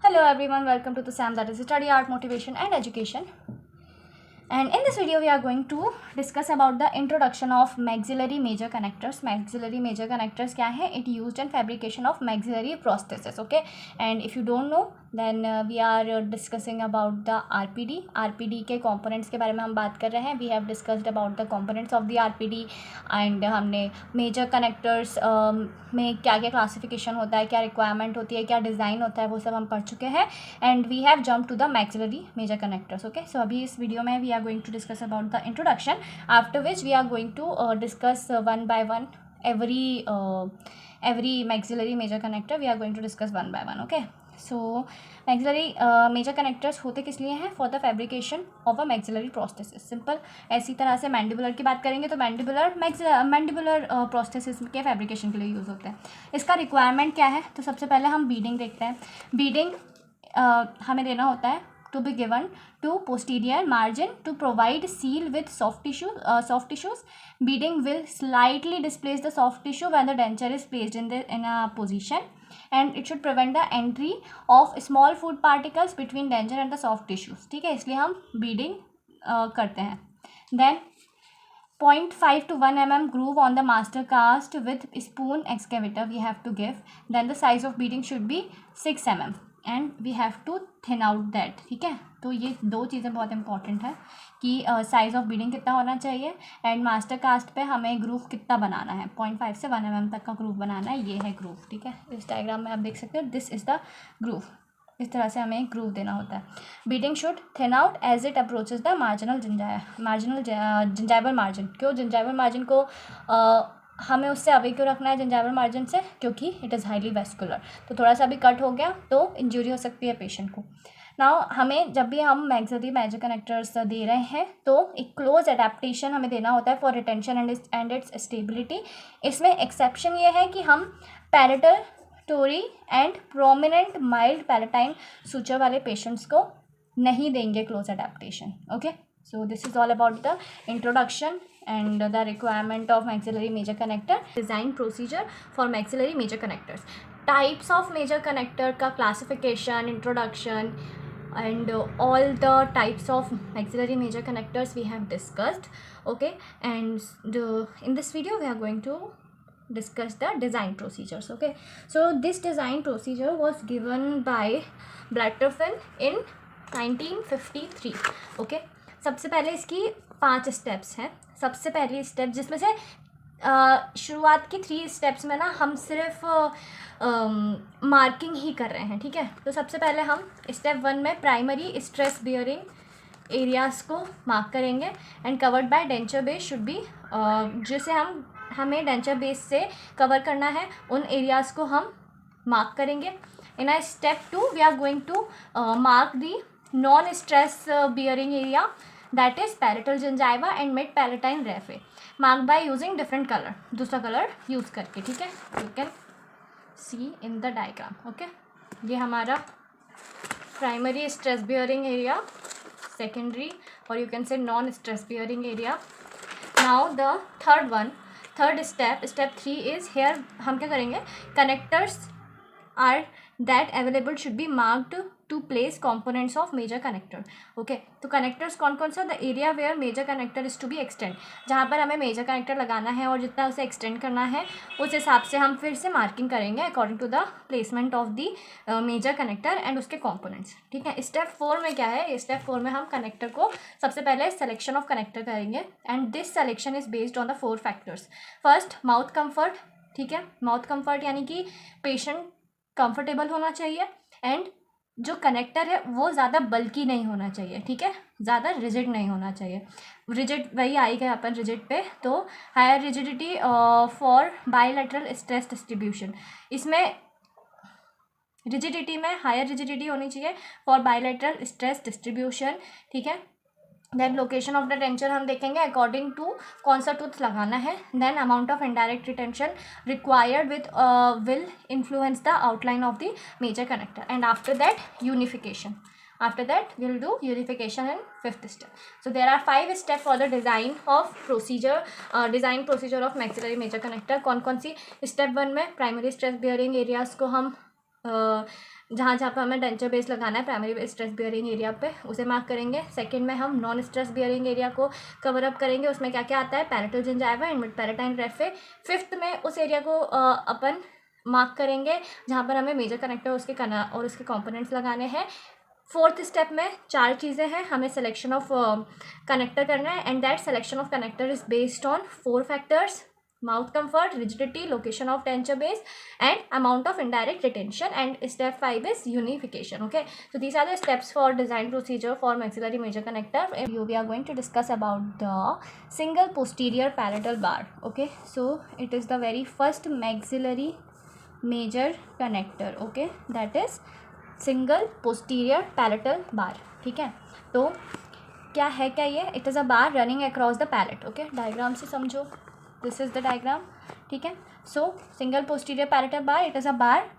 Hello everyone, welcome to the SAM, that is Study Art, Motivation and Education. And in this video we are going to discuss about the introduction of maxillary major connectors. Maxillary major connectors क्या है? It used in fabrication of maxillary prosthesis. Okay, and if you don't know then we are discussing about the RPD. RPD के components के बारे में हम बात कर रहे हैं. We have discussed about the components of the RPD and हमने major connectors में क्या क्या classification होता है, क्या requirement होती है, क्या design होता है, वो सब हम पढ़ चुके हैं. And we have jumped to the maxillary major connectors. Okay, so अभी इस वीडियो में we are going to discuss about the introduction, after which we are going to discuss one by one every maxillary major connector. We are going to discuss one by one. Okay, so maxillary major connectors होते किस लिए हैं? For the fabrication of a maxillary prosthesis. Simple. ऐसी तरह से mandibular की बात करेंगे तो mandibular prosthesis के fabrication के लिए यूज़ होते हैं. इसका requirement क्या है? तो सबसे पहले हम beading देखते हैं. beading हमें देना होता है to be given to posterior margin to provide seal with soft tissues. Beading will slightly displace the soft tissue when the denture is placed in a position, and it should prevent the entry of small food particles between denture and the soft tissues. ठीक है, इसलिए हम beading करते हैं. Then 0.5 to 1 mm groove on the master cast with spoon excavator we have to give. Then the size of beading should be 6 mm. And we have to thin out that. ठीक है, तो ये दो चीज़ें बहुत important है कि size of beading कितना होना चाहिए एंड मास्टर कास्ट पे हमें ग्रूव कितना बनाना है. 0.5 से 1 mm तक का ग्रूव बनाना है. ये है ग्रूव. ठीक है, इस डायग्राम में आप देख सकते हो, दिस इज़ द ग्रूव. इस तरह से हमें ग्रूव देना होता है. Beading should thin out as it approaches the marginal gingival margin. क्यों जिंजाइवल मार्जिन को हमें उससे अवे क्यों रखना है जिंजाइवल मार्जिन से? क्योंकि इट इज़ हाईली वेस्कुलर. तो थोड़ा सा भी कट हो गया तो इंजरी हो सकती है पेशेंट को. नाउ हमें जब भी हम मैक्सिलरी मेजर कनेक्टर्स दे रहे हैं तो एक क्लोज एडेप्टेशन हमें देना होता है for retention and its stability. इसमें एक्सेप्शन ये है कि हम palatal tori and prominent mild palatine suture वाले पेशेंट्स को नहीं देंगे close adaptation. Okay, so this is all about the introduction and the requirement of maxillary major connector. Design procedure for maxillary major connectors. Types of major connector का classification, introduction and all the types of maxillary major connectors we have discussed. Okay, and in this video we are going to discuss the design procedures. Okay, so this design procedure was given by Blatterfin in 1953. Okay, सबसे पहले इसकी 5 steps हैं. सबसे पहली step जिसमें से शुरुआत की 3 स्टेप्स में ना हम सिर्फ मार्किंग ही कर रहे हैं. ठीक है, तो सबसे पहले हम स्टेप 1 में प्राइमरी स्ट्रेस बियरिंग एरियाज़ को मार्क करेंगे and covered by denture base should be, जिसे हमें डेंचर बेस से कवर करना है उन एरियाज़ को हम मार्क करेंगे. In a step 2 we are going to mark the non stress bearing area, that is parietal gingiva and mid palatine raphe, marked by using different color, दूसरा colour use करके. ठीक है, you can see in the diagram. okay, ये हमारा primary stress bearing area, secondary और you can say non stress bearing area. Now the third step 3 is here. हम क्या करेंगे? Connectors are that available should be marked to place components of major connector. okay, तो connectors कौन कौन सा? the area where major connector is to be extend, जहाँ पर हमें major connector लगाना है और जितना उसे extend करना है उस हिसाब से हम फिर से marking करेंगे according to the placement of the major connector and उसके components. ठीक है, स्टेप 4 में क्या है? स्टेप 4 में हम connector को सबसे पहले selection of connector करेंगे and this selection is based on the 4 factors. first mouth comfort. ठीक है, mouth comfort यानी कि patient कंफर्टेबल होना चाहिए एंड जो कनेक्टर है वो ज़्यादा बल्की नहीं होना चाहिए. ठीक है, ज़्यादा रिजिड नहीं होना चाहिए. रिजिड वही आएगा अपन रिजिड पे, तो higher rigidity for bilateral stress distribution. इसमें रिजिडिटी में हायर रिजिडिटी होनी चाहिए फॉर बायलैटरल स्ट्रेस डिस्ट्रीब्यूशन. ठीक है, then location of the tension हम देखेंगे अकॉर्डिंग टू कौन सा टूथ लगाना है. Then amount of indirect retention required with will influence the outline of the major connector. And after that unification. After that we will do unification in 5th step. So there are 5 steps for the design procedure of maxillary major connector. कौन कौन सी? Step 1 में primary stress bearing areas को हम जहाँ जहाँ पर हमें denture base लगाना है प्राइमरी स्ट्रेस बियरिंग एरिया पे, उसे मार्क करेंगे। सेकंड में हम नॉन स्ट्रेस बियरिंग एरिया को कवर अप करेंगे, उसमें क्या क्या आता है, parietal gingiva and mid palatine raphe. Fifth में उस एरिया को अपन मार्क करेंगे जहाँ पर हमें मेजर कनेक्टर और उसके कंपोनेंट्स लगाने हैं। फोर्थ स्टेप में 4 चीज़ें हैं, हमें सिलेक्शन ऑफ कनेक्टर करना है and that selection of connector is based on 4 factors: mouth comfort, rigidity, location of denture base and amount of indirect retention. And step 5 is unification. Okay, so these are the steps for design procedure for maxillary major connector. We are going to discuss about the single posterior palatal bar. Okay, so it is the very first maxillary major connector. Okay, that is single posterior palatal bar. ठीक है, तो क्या है, क्या ये, it is a bar running across the palate. Okay, diagram से समझो, this is the diagram. ठीक है, so single posterior palatal bar, it is a bar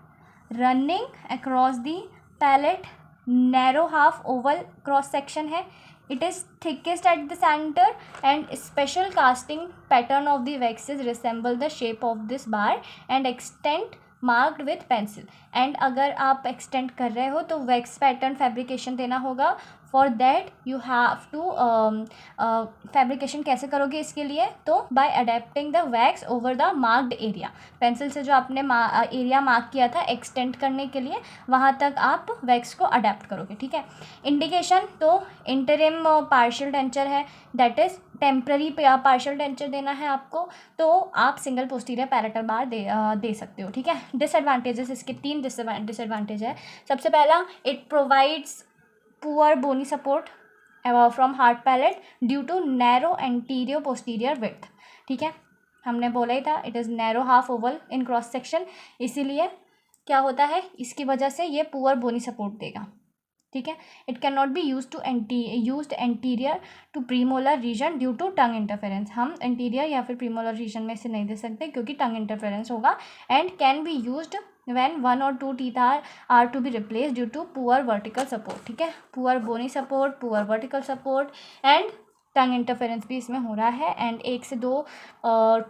running across the palate, narrow half oval cross section है. It is thickest at the centre and special casting pattern of the waxes resemble the shape of this bar and extent marked with pencil. And अगर आप extend कर रहे हो तो wax pattern fabrication देना होगा. For that you have to fabrication कैसे करोगे इसके लिए, तो by adapting the wax over the marked area. Pencil से जो आपने एरिया मार्क किया था एक्सटेंड करने के लिए, वहाँ तक आप वैक्स को अडेप्ट करोगे. ठीक है, इंडिकेशन तो इंटरिम पार्शियल डेंचर है, that is temporary partial denture देना है आपको, तो आप सिंगल पोस्टीरियर पैलेटल बार दे सकते हो. ठीक है, डिसएडवांटेजेस, इसके 3 डिसएडवांटेज है. सबसे पहला, it provides poor bony support from hard palate due to narrow anterior posterior width. ठीक है, हमने बोला ही था it is narrow half oval in cross section, इसीलिए क्या होता है, इसकी वजह से ये पुअर बोनी सपोर्ट देगा. ठीक है, it can not be use anterior to premolar region due to tongue interference. हम एंटीरियर या फिर प्रीमोलर रीजन में से नहीं दे सकते क्योंकि टंग इंटरफेरेंस होगा. And can be used when 1 or 2 teeth are to be replaced due to poor vertical support. ठीक है, poor bony support, poor vertical support and tongue interference भी इसमें हो रहा है. एंड 1 से 2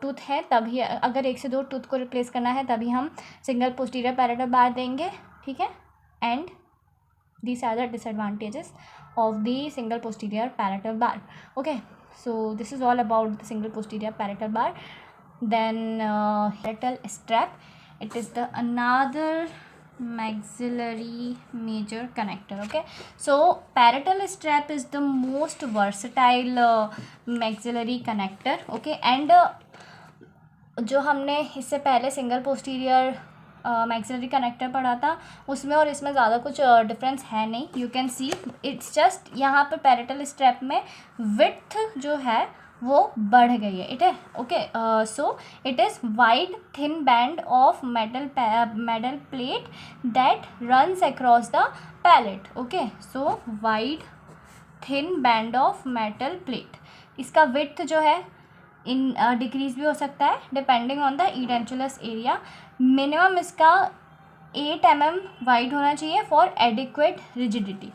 टूथ है, तभी अगर 1 से 2 टूथ को रिप्लेस करना है तभी हम सिंगल पोस्टीरियर पैलेटल बार देंगे. ठीक है, and these are the disadvantages of the single posterior palatal bar. Okay, so this is all about the single posterior palatal bar. Then palatal strap, it is the another maxillary major connector. Okay, so palatal strap is the most versatile maxillary connector. Okay, and जो हमने इससे पहले single posterior maxillary connector पढ़ा था उसमें और इसमें ज़्यादा कुछ डिफरेंस है नहीं. You can see it's just यहाँ पर पैरेटल स्ट्रैप में विड्थ जो है वो बढ़ गई है. इट है okay, so it is wide thin band of metal plate that runs across the palate. Okay, so wide thin band of metal plate, इसका विड्थ जो है इन डिक्रीज भी हो सकता है depending on the edentulous area. Minimum इसका 8 mm wide होना चाहिए फॉर एडिक्वेट रिजिडिटी.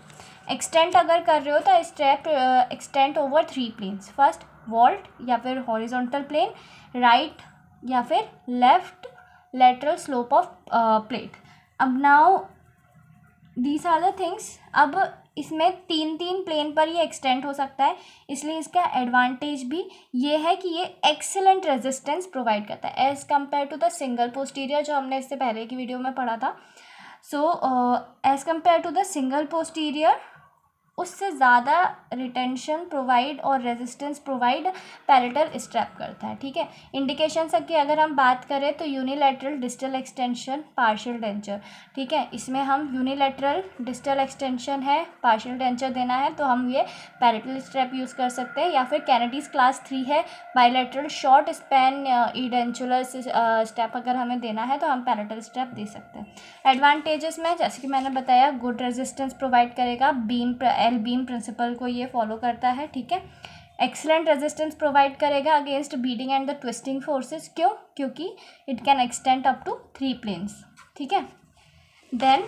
एक्सटेंट अगर कर रहे हो तो strap extent over 3 planes, first vault या फिर हॉरिजॉन्टल प्लेन, राइट या फिर left lateral slope of plate. अब now these are the things. अब इसमें 3 प्लेन पर ये एक्सटेंड हो सकता है, इसलिए इसका एडवांटेज भी ये है कि ये एक्सीलेंट रेजिस्टेंस प्रोवाइड करता है as compare to the single posterior जो हमने इससे पहले की वीडियो में पढ़ा था. So as compare to the single posterior उससे ज़्यादा रिटेंशन प्रोवाइड और रेजिस्टेंस प्रोवाइड पैलेटल स्ट्रैप करता है. ठीक है, इंडिकेशन की अगर हम बात करें तो unilateral distal extension partial denture. ठीक है, इसमें हम यूनिलैटरल डिस्टल एक्सटेंशन है पार्शियल डेंचर देना है तो हम ये पैलेटल स्ट्रैप यूज़ कर सकते हैं. या फिर कैनेडीज क्लास 3 है बायलैटरल शॉर्ट स्पैन इडेंचुलर स्टेप अगर हमें देना है तो हम पैलेटल स्ट्रैप दे सकते हैं. एडवांटेजेस में जैसे कि मैंने बताया गुड रेजिस्टेंस प्रोवाइड करेगा, एल बीम प्रिंसिपल को ये फॉलो करता है. ठीक है, एक्सीलेंट रेजिस्टेंस प्रोवाइड करेगा against beading and the twisting forces. क्यों? क्योंकि it can extend up to 3 planes. ठीक है, देन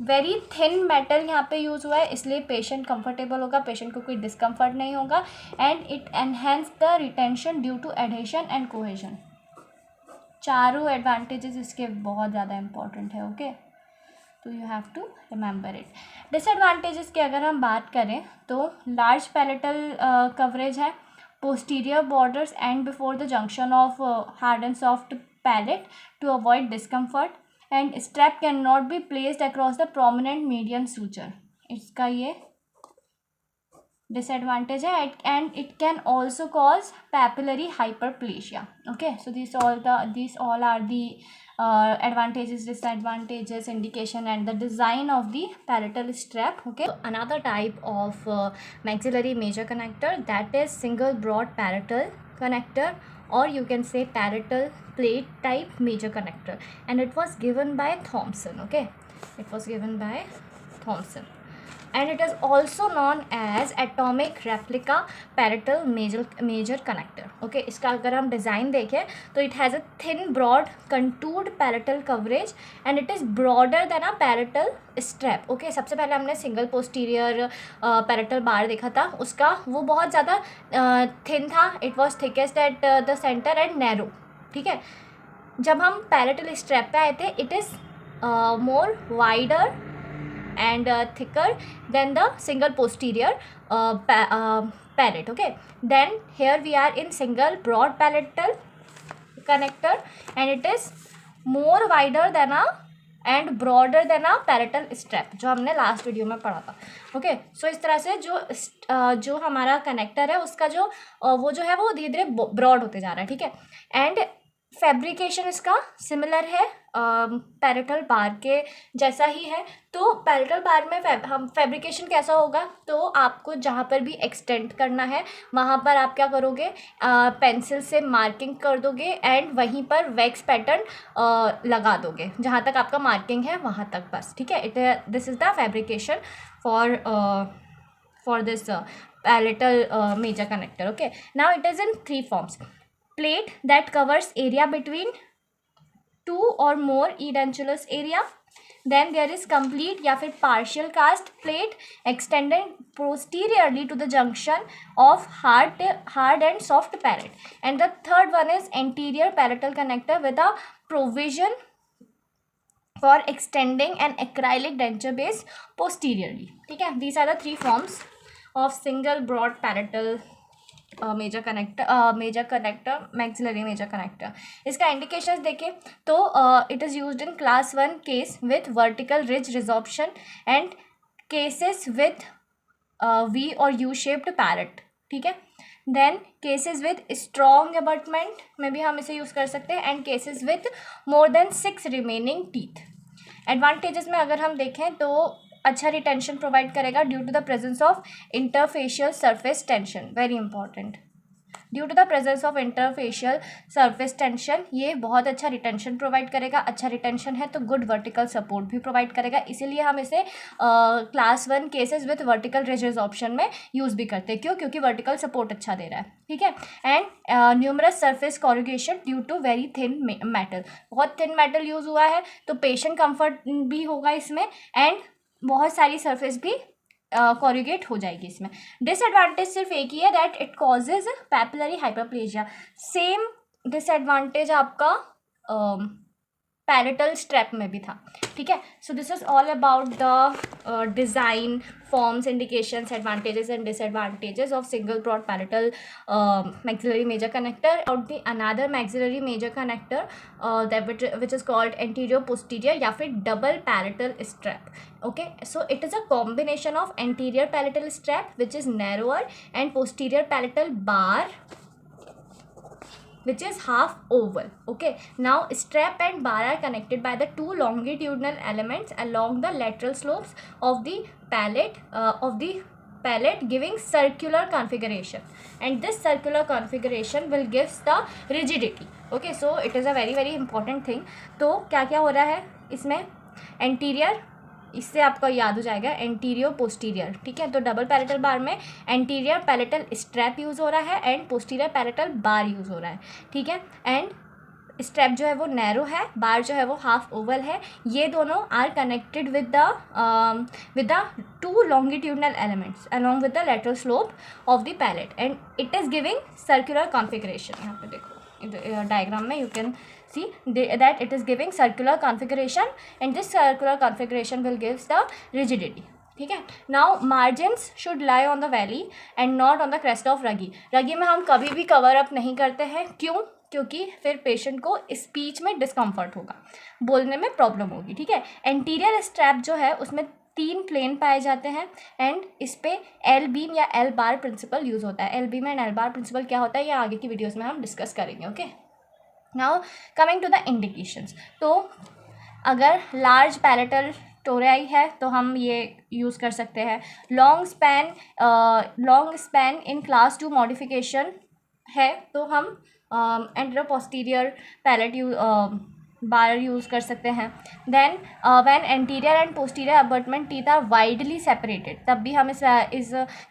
वेरी थिन मेटल यहाँ पे यूज़ हुआ है इसलिए पेशेंट कंफर्टेबल होगा, पेशेंट को कोई डिस्कम्फर्ट नहीं होगा. And it enhance the retention due to adhesion and cohesion. चारों एडवांटेजेस इसके बहुत ज़्यादा इंपॉर्टेंट है. ओके, तो you have to remember it. Disadvantages की अगर हम बात करें तो लार्ज पैलेटल कवरेज है, posterior borders and before the junction of hard and soft palate to avoid discomfort, and strap cannot be placed across the prominent median suture, इसका ये disadvantage है, and it can also cause papillary hyperplasia. Okay, so these all are the advantages, disadvantages, indication and the design of the palatal strap. Okay, so another type of maxillary major connector, that is single broad palatal connector, or you can say palatal plate type major connector, and it was given by Thompson. Okay, it was given by Thompson, and it is also known as atomic replica palatal major connector. Okay, इसका अगर हम design देखें तो it has a thin broad contoured palatal coverage and it is broader than a palatal strap. Okay, सबसे पहले हमने single posterior palatal बार देखा था, उसका वो बहुत ज़्यादा थिन था, it was thickest at the centre and narrow. ठीक है, जब हम पैलेटल स्ट्रैप पे आए थे it is more wider and thicker than the single posterior palate. Okay, then here we are in single broad palatal connector and it is more wider than a and broader than a palatal strap, जो हमने last video में पढ़ा था. Okay, सो इस तरह से जो हमारा कनेक्टर है उसका जो वो जो है वो धीरे धीरे ब्रॉड होते जा रहा है. ठीक है, एंड फैब्रिकेशन इसका सिमिलर है पैलेटल बार के जैसा ही है. तो पैलेटल बार में हम फैब्रिकेशन कैसा होगा, तो आपको जहाँ पर भी एक्सटेंड करना है वहाँ पर आप क्या करोगे, पेंसिल से मार्किंग कर दोगे एंड वहीं पर वैक्स पैटर्न लगा दोगे जहाँ तक आपका मार्किंग है वहाँ तक बस. ठीक है, this is the fabrication for this palatal major connector. Okay, now it is in 3 forms. Plate that covers area between 2 or more edentulous area. Then there is complete या फिर partial cast plate extending posteriorly to the junction of hard and soft palate. And the third one is anterior palatal connector with a provision for extending an acrylic denture base posteriorly. ठीक है, these are the 3 forms of single broad palatal major connector maxillary major connector. इसका indications देखें तो it is used in class 1 case with vertical ridge resorption and cases with V और U shaped palate. ठीक है, then cases with strong abutment में भी हम इसे यूज़ कर सकते हैं and cases with more than 6 remaining teeth. Advantages में अगर हम देखें तो अच्छा रिटेंशन प्रोवाइड करेगा due to the presence of interfacial surface tension. Very important, due to the presence of interfacial surface tension ये बहुत अच्छा रिटेंशन प्रोवाइड करेगा. अच्छा रिटेंशन है तो गुड वर्टिकल सपोर्ट भी प्रोवाइड करेगा, इसीलिए हम इसे class 1 cases with vertical ridge resorption में यूज़ भी करते हैं. क्यों? क्योंकि वर्टिकल सपोर्ट अच्छा दे रहा है. ठीक है, and numerous surface corrugation due to very thin metal. बहुत थिन मेटल यूज़ हुआ है तो पेशेंट कंफर्ट भी होगा इसमें एंड बहुत सारी सरफेस भी कॉरुगेट हो जाएगी इसमें. डिसएडवांटेज सिर्फ एक ही है, that it causes papillary hyperplasia. Same disadvantage आपका पैलेटल स्ट्रैप में भी था. ठीक है, so this is all about the design, forms, indications, advantages and disadvantages of single broad palatal maxillary major connector. About the another maxillary major connector that which is called anterior posterior या फिर double palatal strap. Okay, so it is a combination of anterior palatal strap which is narrower and posterior palatal bar which is half oval. Okay, now strap and bar are connected by the 2 longitudinal elements along the lateral slopes of the palate giving circular configuration, and this circular configuration will gives the rigidity. Okay, so it is a very very important thing. तो क्या क्या हो रहा है इसमें, anterior, इससे आपको याद हो जाएगा एंटीरियर पोस्टीरियर. ठीक है, तो डबल पैलेटल बार में एंटीरियर पैलेटल स्ट्रैप यूज़ हो रहा है and posterior palatal bar use हो रहा है. ठीक है, एंड स्ट्रैप जो है वो नैरो है, बार जो है वो हाफ ओवल है. ये दोनों are connected with the 2 longitudinal elements along with the lateral slope of the palate and it is giving circular configuration. यहाँ पे देखो डायग्राम में you can see that it is giving circular configuration and this circular configuration will gives the rigidity. ठीक है. Now margins should lie on the valley and not on the crest of rugae. Rugae में हम कभी भी cover up नहीं करते हैं. क्यों? क्योंकि फिर पेशेंट को स्पीच में डिस्कम्फर्ट होगा, बोलने में प्रॉब्लम होगी. ठीक है. एंटीरियर स्ट्रैप जो है उसमें 3 प्लेन पाए जाते हैं एंड इस पे एल बीम या एल बार प्रिंसिपल यूज़ होता है. L beam and L bar principle क्या होता है ये आगे की वीडियोज़ में हम डिस्कस करेंगे. Okay. Now coming to the indications. तो अगर लार्ज पैलेटल टोराई है तो हम ये यूज़ कर सकते हैं. Long span in class 2 modification है तो हम antero posterior palate bar use कर सकते हैं. Then when anterior and posterior abutment teeth are widely separated तब भी हम इस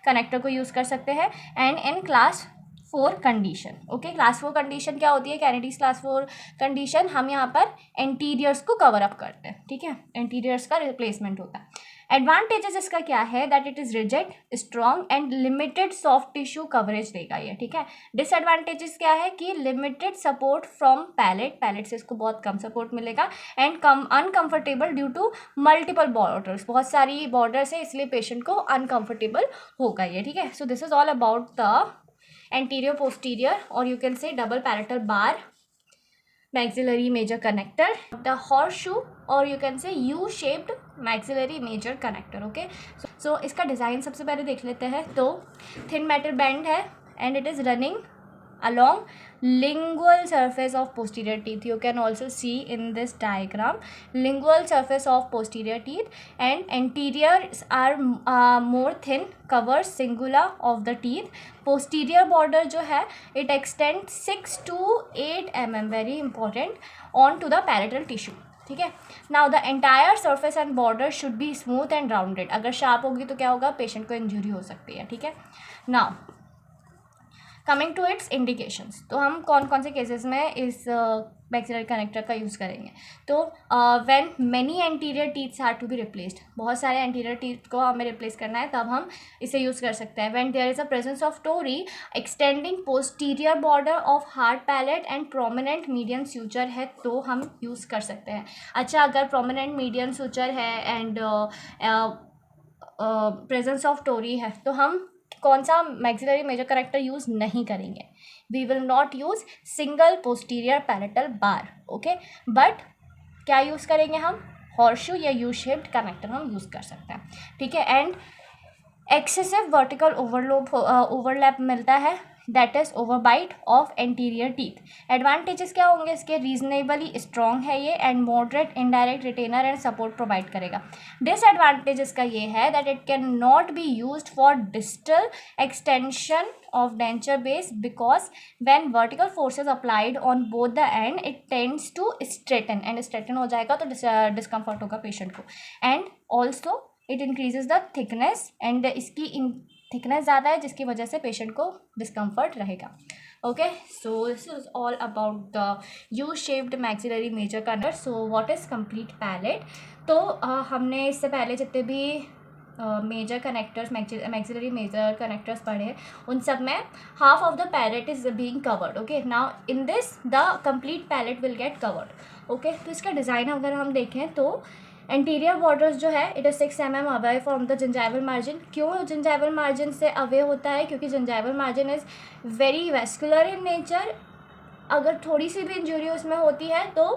कनेक्टर को यूज़ कर सकते हैं. And in class 4 condition. Okay. Class 4 condition क्या होती है? कैनेडीज क्लास 4 कंडीशन हम यहाँ पर एंटीरियर्स को कवर अप करते हैं. ठीक है. एंटीरियर्स का रिप्लेसमेंट होता है. एडवांटेजेस इसका क्या है? That it is rigid, strong and limited soft tissue coverage देगा ये. ठीक है. डिसएडवांटेजेस क्या है कि लिमिटेड सपोर्ट फ्रॉम पैलेट से इसको बहुत कम सपोर्ट मिलेगा and uncomfortable due to multiple borders. बहुत सारी बॉर्डर्स है इसलिए पेशेंट को अनकम्फर्टेबल होगा ये. ठीक है. So this is all about the anterior posterior or you can say double palatal bar maxillary major connector, the horseshoe or you can say U shaped maxillary major connector. okay. so इसका design सबसे पहले देख लेते हैं. तो thin metal band है and it is running along lingual surface of posterior teeth. You can also see in this diagram lingual surface of posterior teeth and anteriors are more thin, covers cingula of the teeth. posterior border जो है it extends 6 to 8 mm, very important, on to the palatal tissue. ठीक है. Now the entire surface and border should be smooth and rounded. अगर sharp होगी तो क्या होगा? Patient को इंजरी हो सकती है. ठीक है. Now coming to its indications. तो हम कौन कौन से केसेस में इस मैक्सिलरी कनेक्टर का यूज़ करेंगे? तो when many anterior teeths are to be replaced, बहुत सारे एंटीरियर टीथ को हमें रिप्लेस करना है तब हम इसे यूज़ कर सकते हैं. When there is a presence of tori extending posterior border of hard palate and prominent median suture है तो हम यूज़ कर सकते हैं. अच्छा, अगर प्रोमिनेंट मीडियन सूचर है एंड प्रेजेंस ऑफ टोरी है तो हम कौन सा मैक्सिलरी मेजर कनेक्टर यूज़ नहीं करेंगे? We will not use single posterior palatal bar. Okay. But क्या यूज़ करेंगे हम? हॉर्सशू या यू शेप्ड कनेक्टर हम यूज़ कर सकते हैं. ठीक है. एंड एक्सेसिव वर्टिकल ओवरलैप मिलता है, that is overbite of anterior teeth. Advantages क्या होंगे इसके? रीजनेबली स्ट्रॉन्ग है ये and moderate indirect retainer and support provide करेगा. डिसएडवांटेजेस का ये है that it can not be used for distal extension of denture base because when vertical forces applied on both the end it tends to straighten and straighten हो जाएगा तो discomfort होगा patient को. and also it increases the thickness and इसकी thickness ज़्यादा है जिसकी वजह से पेशेंट को डिस्कम्फर्ट रहेगा. Okay. So this is all about the U shaped maxillary major connector. So what is complete palate? तो हमने इससे पहले जितने भी major connectors maxillary major connectors पढ़े उन सब में half of the palate is being covered. Okay. Now in this the complete palate will get covered. Okay. तो इसका डिज़ाइन अगर हम देखें तो एंटीरियर बॉर्डर्स जो है it is 6 mm away from the gingival margin. क्यों जिंजाइवल मार्जिन से अवे होता है? क्योंकि gingival margin is very vascular in nature. अगर थोड़ी सी भी इंजरी उसमें होती है तो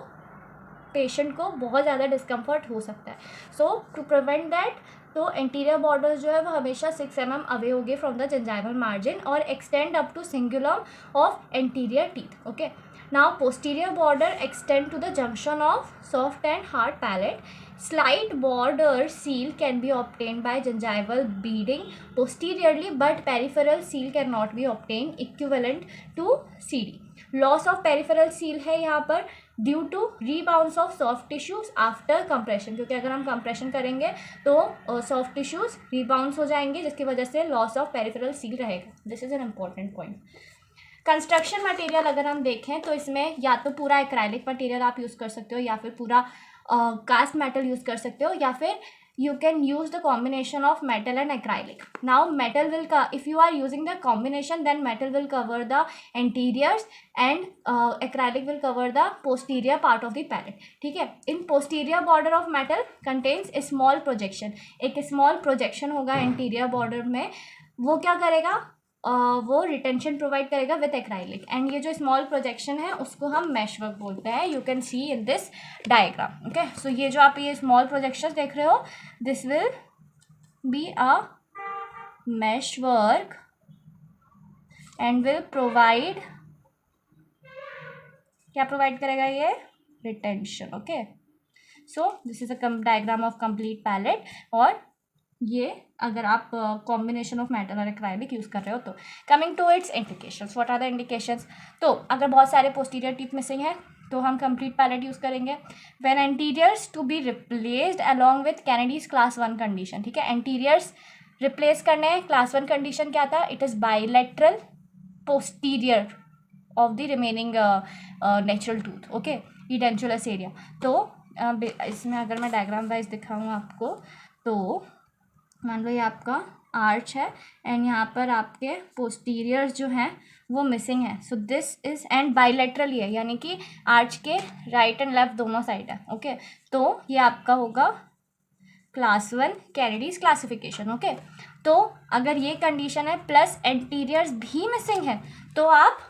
पेशेंट को बहुत ज़्यादा डिस्कम्फर्ट हो सकता है. सो टू प्रिवेंट दैट तो एंटीरियर बॉर्डर्स जो है वो हमेशा 6 mm अवे होगी फ्रॉम द जिंजाइवल मार्जिन और extend up to cingulum of anterior teeth. Okay. Now posterior border extend to the junction of soft and hard palate. Slight border seal can be obtained by gingival beading posteriorly, but peripheral seal cannot be obtained equivalent to CD. Loss of peripheral seal है यहाँ पर due to rebounds of soft tissues after compression, क्योंकि अगर हम compression करेंगे तो soft tissues rebounds हो जाएंगे जिसकी वजह से loss of peripheral seal रहेगा. This is an important point. Construction material अगर हम देखें तो इसमें या तो पूरा एक्राइलिक मटेरियल आप यूज़ कर सकते हो या फिर पूरा कास्ट मेटल यूज़ कर सकते हो या फिर you can use the combination of metal and acrylic. Now metal will if you are using the combination, then metal will cover the anteriors and acrylic will cover the posterior part of the palette. ठीक है. In posterior border of metal contains a small projection. एक small projection होगा anterior border में, वो क्या करेगा, वो retention provide करेगा विथ एक्राइलिक. एंड ये जो स्मॉल प्रोजेक्शन है उसको हम मैश वर्क बोलते हैं. You can see in this diagram. Okay, so ये जो आप ये स्मॉल प्रोजेक्शन देख रहे हो, this will be a mesh work and will provide, क्या प्रोवाइड करेगा ये, retention. Okay, so this is a diagram of complete palate. और ये अगर आप कॉम्बिनेशन ऑफ मेटल और एक्राइलिक यूज़ कर रहे हो तो. Coming to its indications, what are the indications. तो अगर बहुत सारे पोस्टीरियर टीथ मिसिंग है तो हम कंप्लीट पैलेट यूज़ करेंगे. When anteriors to be replaced along with Kennedy's class 1 condition. ठीक है, एंटीरियर्स रिप्लेस करने हैं. क्लास 1 कंडीशन क्या था, it is bilateral posterior of the remaining natural tooth. Okay, edentulous area. तो इसमें अगर मैं डायग्राम वाइज दिखाऊँ आपको, तो मान लो ये आपका आर्च है एंड यहाँ पर आपके पोस्टीरियर्स जो हैं वो मिसिंग है. So this is and bilateral ही है, यानी कि आर्च के राइट एंड लेफ्ट दोनों साइड है. ओके, तो ये आपका होगा क्लास 1 कैनेडीज क्लासिफिकेशन. ओके, तो अगर ये कंडीशन है प्लस एंटीरियर्स भी मिसिंग है तो आप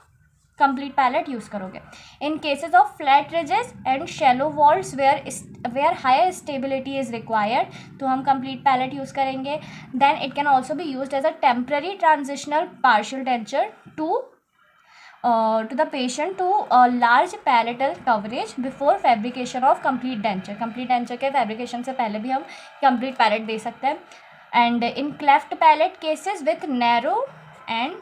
कंप्लीट पैलेट यूज़ करोगे. In cases of flat ridges and shallow walls where higher stability is required, तो हम कंप्लीट पैलेट यूज़ करेंगे. Then it can also be used as a temporary transitional partial denture to the patient to large palatal coverage before fabrication of complete denture. Complete denture के fabrication से पहले भी हम complete palate दे सकते हैं. And in cleft palate cases with narrow and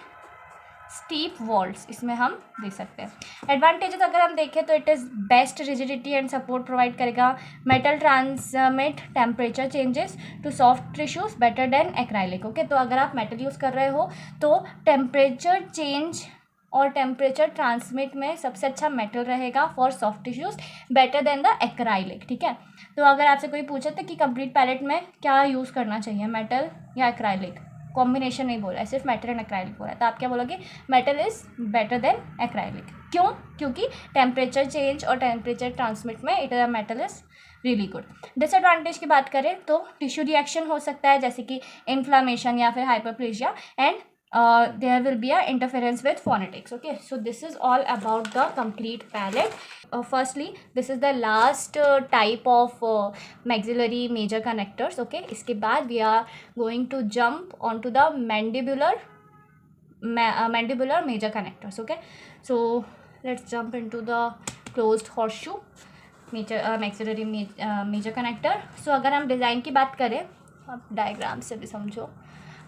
steep walls, इसमें हम दे सकते हैं. एडवांटेजेस अगर हम देखें तो it is best rigidity and support provide करेगा. Metal transmit temperature changes to soft tissues better than acrylic. Okay, तो अगर आप मेटल यूज़ कर रहे हो तो टेम्परेचर चेंज और टेम्परेचर ट्रांसमिट में सबसे अच्छा मेटल रहेगा for soft tissues better than the acrylic. ठीक है, तो अगर आपसे कोई पूछे तो कि कंप्लीट पैलेट में क्या यूज़ करना चाहिए, मेटल या एक्राइलिक, कॉम्बिनेशन नहीं बोला है, सिर्फ मेटल एंड एक्राइलिक बोला है, तो आप क्या बोलोगे, metal is better than acrylic. क्यों, क्योंकि टेम्परेचर चेंज और टेम्परेचर ट्रांसमिट में it metal is really good. Disadvantage की बात करें तो टिश्यू रिएक्शन हो सकता है, जैसे कि इन्फ्लामेशन या फिर hyperplasia, and there will be a interference with phonetics. Okay, so this is all about the complete palate. Firstly, this is the last type of maxillary major connectors. Okay, इसके बाद we are going to jump onto the mandibular major connectors. Okay, so let's jump into the closed horseshoe maxillary major connector. So अगर हम design की बात करें, आप diagram से भी समझो,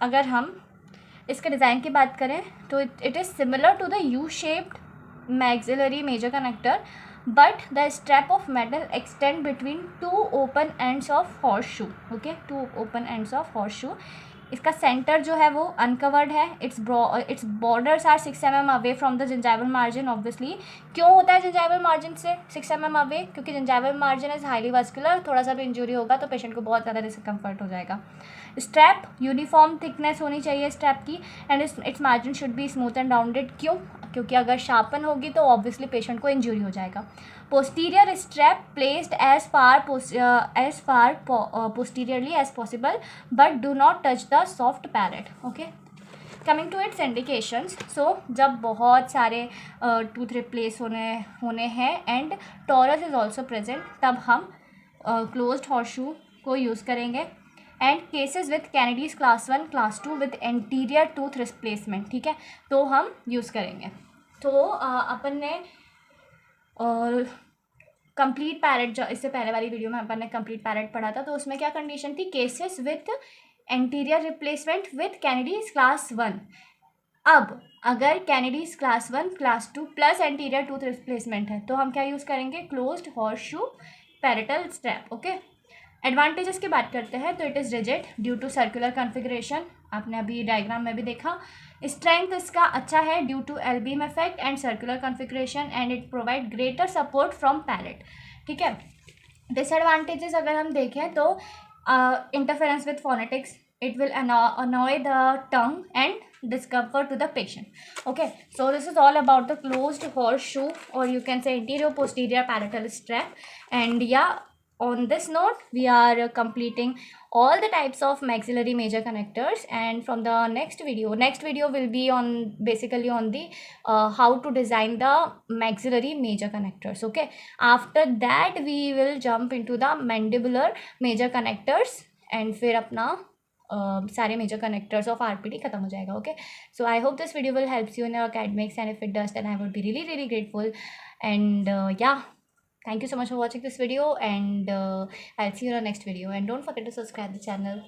अगर हम इसके डिज़ाइन की बात करें तो it is similar to the U shaped maxillary major connector, but the strap of metal extend between two open ends of horse shoe. Okay, two open ends of horse shoe. इसका center जो है वो uncovered है. Its borders are 6 mm away from the gingival margin. Obviously क्यों होता है gingival margin से 6 mm away, क्योंकि gingival margin is highly vascular. थोड़ा सा भी इंजरी होगा तो पेशेंट को बहुत ज़्यादा डिस्कम्फर्ट हो जाएगा. स्ट्रैप यूनिफॉर्म थिकनेस होनी चाहिए स्ट्रैप की, and it's margin should be smooth and rounded. क्यों, क्योंकि अगर शार्पन होगी तो ऑब्वियसली पेशेंट को इंजरी हो जाएगा. Posterior strap placed as far posteriorly as possible but do not touch the soft palate. Okay, coming to its indications. So जब बहुत सारे टूथ रिप्लेस होने हैं and torus is also present, तब हम क्लोज्ड हॉर्सशू को यूज़ करेंगे. And cases with Kennedy's class 1 class 2 with anterior tooth replacement. ठीक है, तो हम यूज़ करेंगे. तो अपन ने कंप्लीट पैलेट, जो इससे पहले वाली वीडियो में अपन ने कंप्लीट पैलेट पढ़ा था, तो उसमें क्या कंडीशन थी, cases with anterior replacement with Kennedy's class 1. अब अगर Kennedy's class 1 class 2 plus anterior tooth replacement है तो हम क्या यूज़ करेंगे, closed horseshoe palatal strap. Okay, advantages की बात करते हैं तो it is rigid due to circular configuration, आपने अभी डायग्राम में भी देखा. स्ट्रेंथ इसका अच्छा है due to L beam effect and circular configuration, and it provide greater support from palate. ठीक है. डिसएडवांटेजेस अगर हम देखें तो interference with phonetics. It will annoy the tongue and discomfort to the patient. Okay, so this is all about the closed horseshoe, or you can say anterior posterior palatal strap. And yeah, on this note, we are completing all the types of maxillary major connectors. And from the next video will be on basically on the how to design the maxillary major connectors. Okay, after that we will jump into the mandibular major connectors, and फिर अपना सारे major connectors of RPT खत्म हो जाएगा. Okay, so I hope this video will help you in your academics, and if it does, then I would be really really grateful. And yeah, thank you so much for watching this video, and I'll see you in the next video, and don't forget to subscribe the channel.